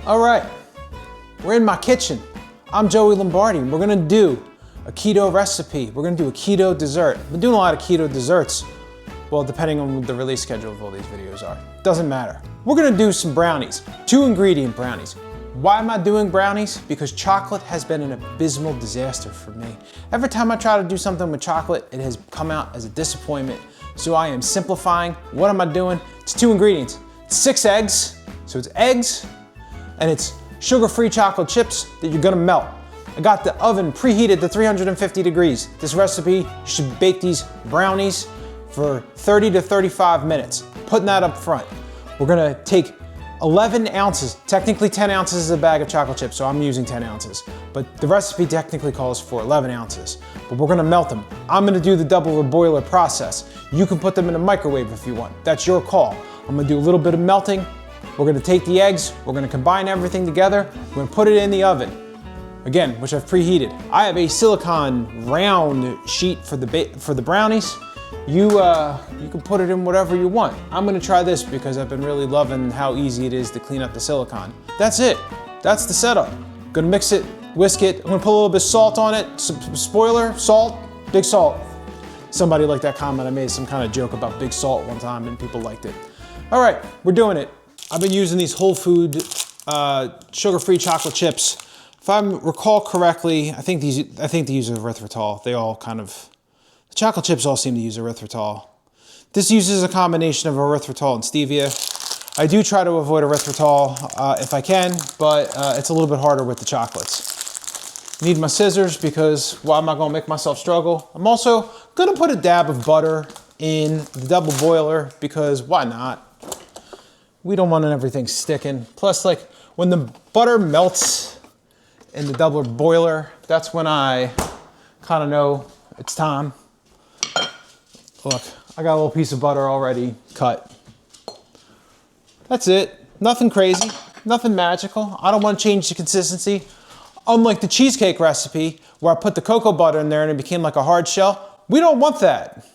All right, we're in my kitchen. I'm Joey Lombardi. We're gonna do a keto recipe. We're gonna do a keto dessert. I've been doing a lot of keto desserts. Well, depending on what the release schedule of all these videos are. Doesn't matter. We're gonna do some brownies, 2-ingredient brownies. Why am I doing brownies? Because chocolate has been an abysmal disaster for me. Every time I try to do something with chocolate, it has come out as a disappointment. So I am simplifying. What am I doing? It's 2 ingredients. It's 6 eggs, so it's eggs, and it's sugar-free chocolate chips that you're gonna melt. I got the oven preheated to 350 degrees. This recipe, you should bake these brownies for 30 to 35 minutes. Putting that up front. We're gonna take 11 ounces, technically 10 ounces is a bag of chocolate chips, so I'm using 10 ounces. But the recipe technically calls for 11 ounces. But we're gonna melt them. I'm gonna do the double boiler process. You can put them in a microwave if you want. That's your call. I'm gonna do a little bit of melting. We're gonna take the eggs, we're gonna combine everything together, we're gonna put it in the oven. Again, which I've preheated. I have a silicone round sheet for the brownies. You can put it in whatever you want. I'm gonna try this because I've been really loving how easy it is to clean up the silicone. That's it, that's the setup. Gonna mix it, whisk it. I'm gonna put a little bit of salt on it. Spoiler, salt, big salt. Somebody liked that comment. I made some kind of joke about big salt one time and people liked it. All right, we're doing it. I've been using these whole food sugar-free chocolate chips. If I recall correctly, I think they use erythritol. They all kind of, the chocolate chips all seem to use erythritol. This uses a combination of erythritol and stevia. I do try to avoid erythritol if I can, but it's a little bit harder with the chocolates. Need my scissors because why am I gonna make myself struggle? I'm also gonna put a dab of butter in the double boiler because why not? We don't want everything sticking. Plus, like, when the butter melts in the double boiler, that's when I kind of know it's time. Look, I got a little piece of butter already cut. That's it. Nothing crazy, nothing magical. I don't want to change the consistency. Unlike the cheesecake recipe, where I put the cocoa butter in there and it became like a hard shell, we don't want that.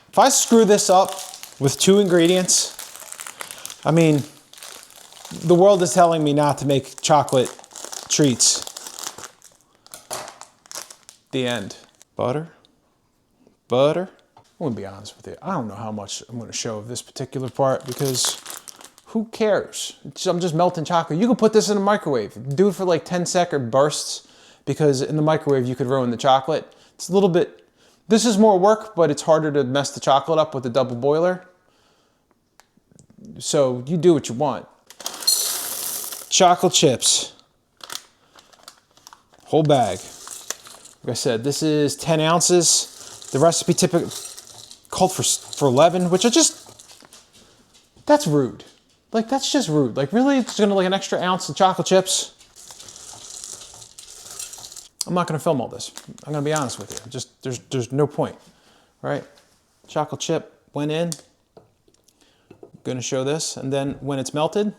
If I screw this up with 2 ingredients, I mean, the world is telling me not to make chocolate treats. The end. Butter, butter. I'm gonna be honest with you. I don't know how much I'm gonna show of this particular part because who cares? I'm just melting chocolate. You can put this in a microwave. Do it for like 10-second bursts because in the microwave you could ruin the chocolate. It's a little bit, this is more work, but it's harder to mess the chocolate up with the double boiler. So you do what you want. Chocolate chips. Whole bag. Like I said, this is 10 ounces. The recipe typically called for 11, which that's rude. Like, that's just rude. Like, really, it's gonna like an extra ounce of chocolate chips? I'm not gonna film all this. I'm gonna be honest with you. Just, there's no point, right? Chocolate chip went in. I'm gonna show this, and then when it's melted,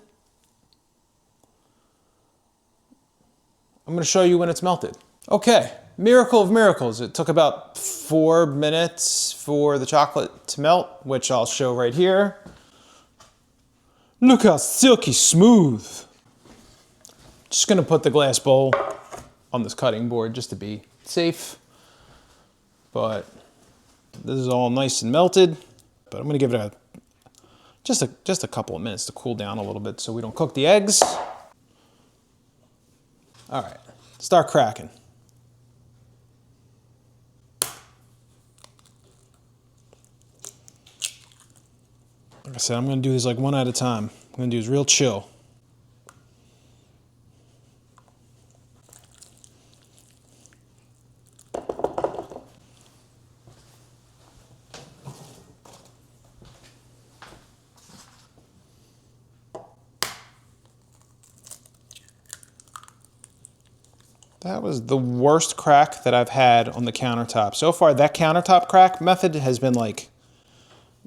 I'm gonna show you when it's melted. Okay, miracle of miracles. It took about 4 minutes for the chocolate to melt, which I'll show right here. Look how silky smooth. Just gonna put the glass bowl on this cutting board just to be safe. But this is all nice and melted. But I'm gonna give it just a couple of minutes to cool down a little bit so we don't cook the eggs. All right, start cracking. Like I said, I'm gonna do this like one at a time. I'm gonna do this real chill. That was the worst crack that I've had on the countertop. So far, that countertop crack method has been like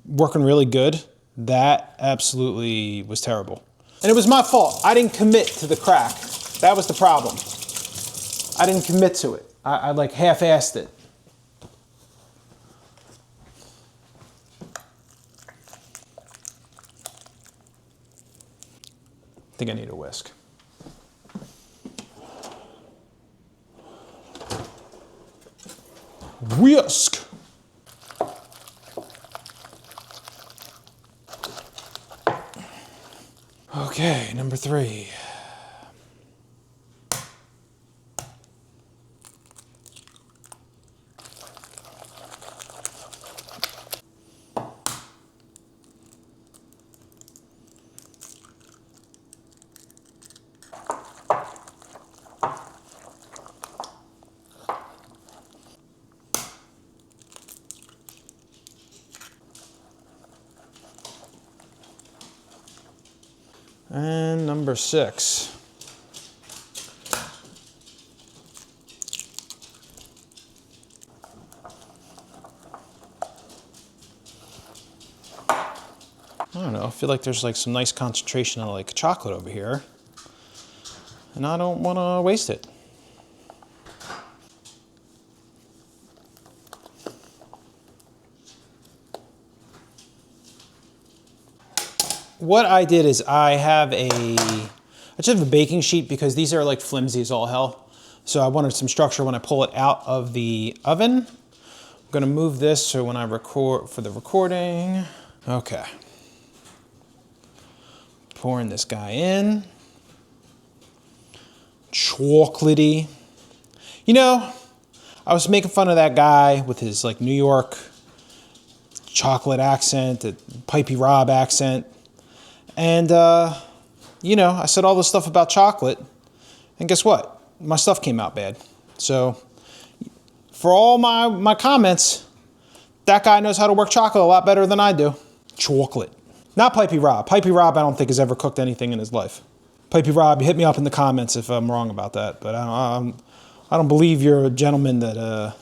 working really good. That absolutely was terrible. And it was my fault. I didn't commit to the crack. That was the problem. I didn't commit to it. I like half-assed it. think I need a whisk. Whisk. Okay, number 3. And number 6. I don't know, I feel like there's like some nice concentration of like chocolate over here, and I don't want to waste it. What I did is I just have a baking sheet because these are like flimsy as all hell. So I wanted some structure when I pull it out of the oven. I'm gonna move this so when I record for the recording. Okay. Pouring this guy in. Chocolatey. You know, I was making fun of that guy with his like New York chocolate accent, a Pipey Rob accent. And, you know, I said all this stuff about chocolate, and guess what? My stuff came out bad. So, for all my comments, that guy knows how to work chocolate a lot better than I do. Chocolate. Not Pipey Rob. Pipey Rob, I don't think has ever cooked anything in his life. Pipey Rob, hit me up in the comments if I'm wrong about that. But I don't believe you're a gentleman that,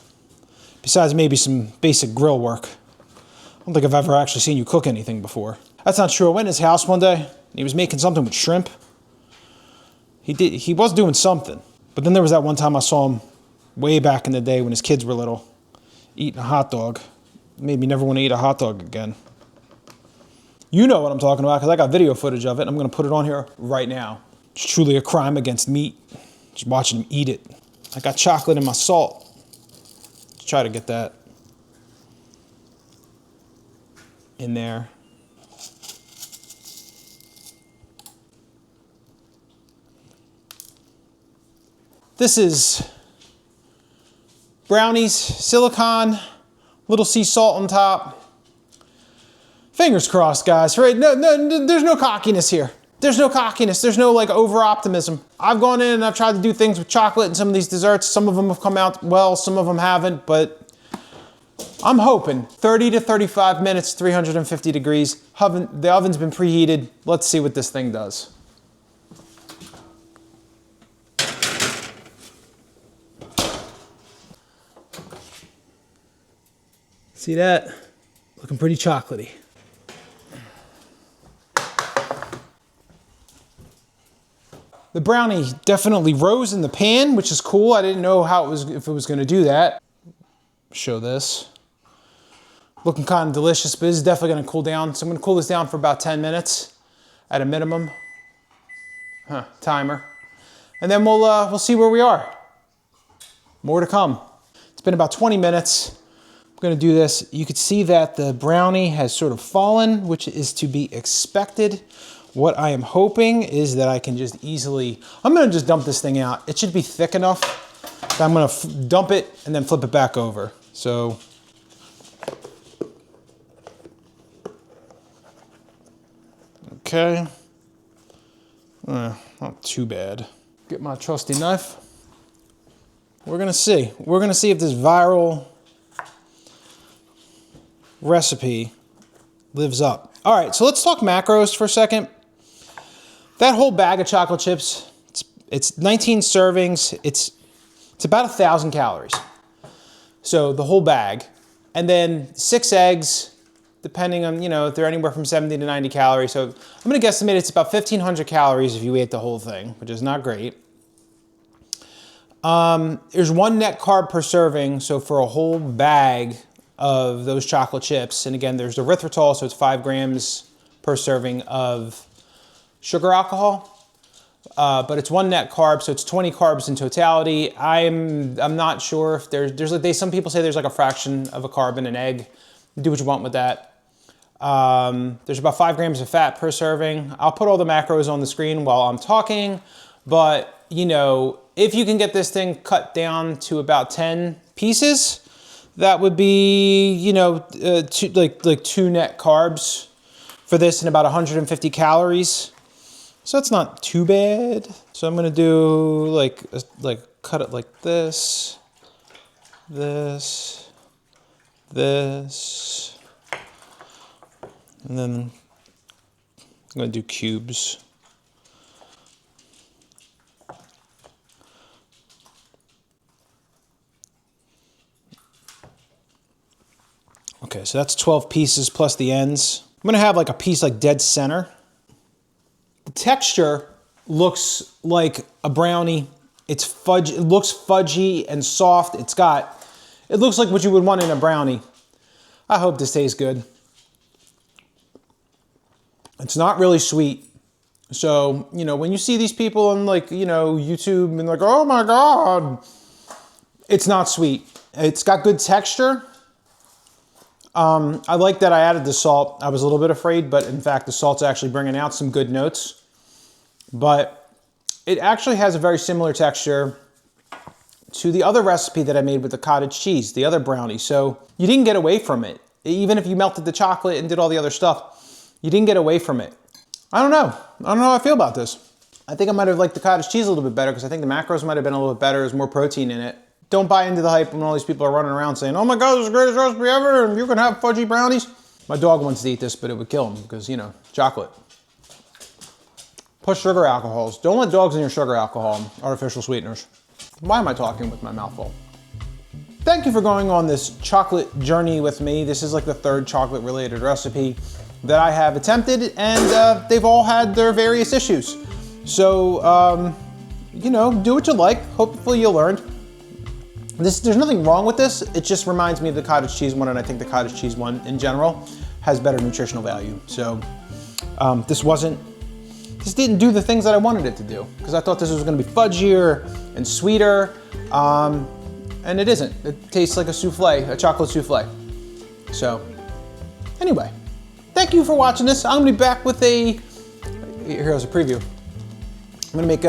besides maybe some basic grill work, I don't think I've ever actually seen you cook anything before. That's not true. I went in his house one day, and he was making something with shrimp. He was doing something. But then there was that one time I saw him way back in the day when his kids were little, eating a hot dog. It made me never want to eat a hot dog again. You know what I'm talking about, because I got video footage of it, and I'm going to put it on here right now. It's truly a crime against meat, just watching him eat it. I got chocolate in my salt. Let's try to get that in there. This is Brownies, silicone, little sea salt on top. Fingers crossed, guys, right? No, there's no cockiness here. There's no cockiness. There's no like over optimism. I've gone in and I've tried to do things with chocolate and some of these desserts. Some of them have come out well, some of them haven't, but I'm hoping 30 to 35 minutes, 350 degrees. The oven's been preheated. Let's see what this thing does. See that? Looking pretty chocolatey. The brownie definitely rose in the pan, which is cool. I didn't know if it was going to do that. Show this. Looking kind of delicious, but this is definitely going to cool down. So I'm going to cool this down for about 10 minutes at a minimum. Timer. And then we'll see where we are. More to come. It's been about 20 minutes. I'm going to do this. You could see that the brownie has sort of fallen, which is to be expected. What I am hoping is that I can just easily, I'm going to just dump this thing out. It should be thick enough that I'm going to dump it and then flip it back over. So, okay. Not too bad. Get my trusty knife. We're going to see. We're going to see if this viral recipe lives up. All right, so let's talk macros for a second. That whole bag of chocolate chips, it's 19 servings. It's about 1,000 calories. So the whole bag. And then 6 eggs, depending on, you know, if they're anywhere from 70 to 90 calories. So I'm going to guesstimate it's about 1,500 calories if you ate the whole thing, which is not great. There's 1 net carb per serving. So for a whole bag of those chocolate chips, and again, there's the erythritol, so it's 5 grams per serving of sugar alcohol. but it's 1 net carb, so it's 20 carbs in totality. I'm not sure if some people say there's like a fraction of a carb in an egg. Do what you want with that. There's about 5 grams of fat per serving. I'll put all the macros on the screen while I'm talking, but you know, if you can get this thing cut down to about 10 pieces, that would be, you know, 2 net carbs for this and about 150 calories. So that's not too bad. So I'm gonna do like cut it like this, this, and then I'm gonna do cubes. Okay, so that's 12 pieces plus the ends. I'm gonna have like a piece like dead center. The texture looks like a brownie. It's fudge, it looks fudgy and soft. It looks like what you would want in a brownie. I hope this tastes good. It's not really sweet. So, you know, when you see these people on like, you know, YouTube and like, oh my God, it's not sweet. It's got good texture. I like that I added the salt. I was a little bit afraid, but in fact, the salt's actually bringing out some good notes. But it actually has a very similar texture to the other recipe that I made with the cottage cheese, the other brownie. So you didn't get away from it. Even if you melted the chocolate and did all the other stuff, you didn't get away from it. I don't know how I feel about this. I think I might have liked the cottage cheese a little bit better because I think the macros might have been a little bit better. There's more protein in it. Don't buy into the hype when all these people are running around saying, oh my God, this is the greatest recipe ever, and you're gonna have fudgy brownies. My dog wants to eat this, but it would kill him because, you know, chocolate. Plus sugar alcohols. Don't let dogs in your sugar alcohol, artificial sweeteners. Why am I talking with my mouth full? Thank you for going on this chocolate journey with me. This is like the 3rd chocolate related recipe that I have attempted, and they've all had their various issues. So, you know, do what you like. Hopefully you learned. There's nothing wrong with this. It just reminds me of the cottage cheese one, and I think the cottage cheese one in general has better nutritional value. So this didn't do the things that I wanted it to do because I thought this was gonna be fudgier and sweeter, and it isn't. It tastes like a souffle, a chocolate souffle. So anyway, thank you for watching this. I'm gonna be back with here's a preview. I'm gonna make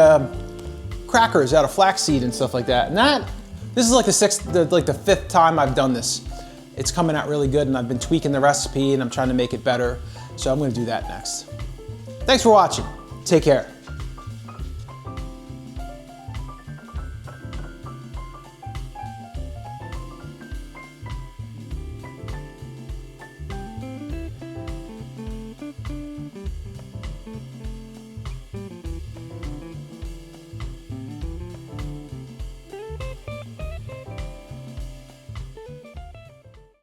crackers out of flaxseed and stuff like that. And this is like the 5th time I've done this. It's coming out really good, and I've been tweaking the recipe and I'm trying to make it better. So I'm gonna do that next. Thanks for watching. Take care.